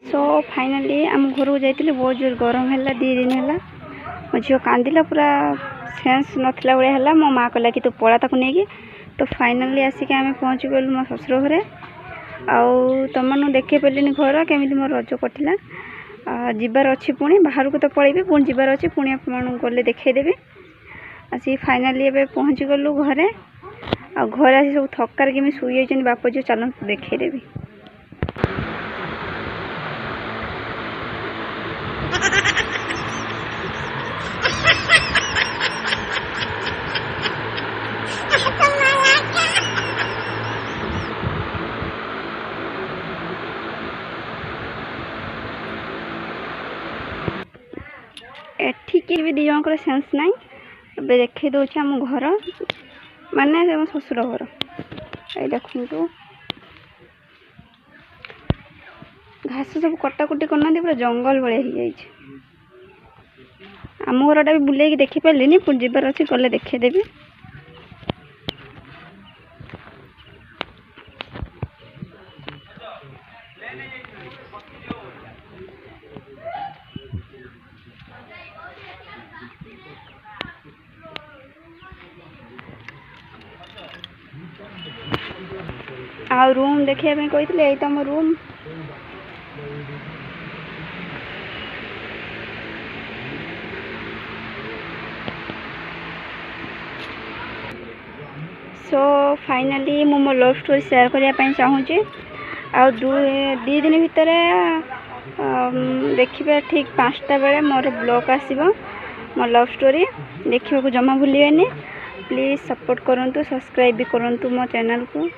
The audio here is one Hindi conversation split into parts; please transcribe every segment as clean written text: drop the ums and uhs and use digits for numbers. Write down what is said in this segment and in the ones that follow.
सो फाइनाली आम घर को जाइए बहुत जोर गरम है 2 दिन है मो झील कांदिला पूरा सेन्स नाला भाया है। मो माँ कहला कि तू पड़ा ताक नहीं तो फाइनाली आसिक आम पहुँची गलु मो ससुर घरे तुम देखे पारे घर केमी मो रज कटिला जीवार अच्छी पुणी बाहर को तो पलैबी पुणी जीवार अच्छी पुणी आप गले देखदेवी आसी फाइनाली एवं पहुँची गलु घरे घर आसी सब थकार केमी शुई बाप जो चल देखदेवी। एठिकी भी दी जनकर सेन्स ना देखे दूसरे आम घर माने मो ससुर घर ये देखु घास सब कटाकुटी करना पूरा जंगल भाया हो जाए। आम घरटा भी बुले देखिपारे पुणी जीवार अच्छी गले देखदेवी। आ रूम देखिए कही यही तो रूम सो फाइनाली मो लव स्टोरी शेयर करने चाहूँगी आ 2 दिन भितर देखिए ठीक 5टा बेले मोर ब्लॉग आसो मो लव स्टोरी देखा जमा भूलिए। प्लीज़ सपोर्ट करूँ सब्सक्राइब भी करूँ मो चैनल को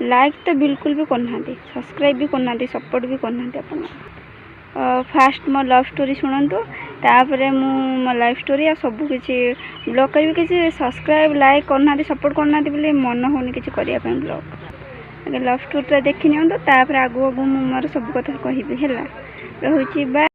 लाइक तो बिल्कुल भी करना सब्सक्राइब भी करना सपोर्ट भी करना आप फास्ट मो लव स्टोरी शुणु तापर मो लाइफ स्टोरी आ सब किसी ब्लॉग करी किसी सब्सक्राइब लाइक करना सपोर्ट करना बोले मन होनी किसी करने ब्लॉग लव स्टोरी देखी नियंतु तापर आगू आगू मोर सब कथा कहबी है रोची बाय।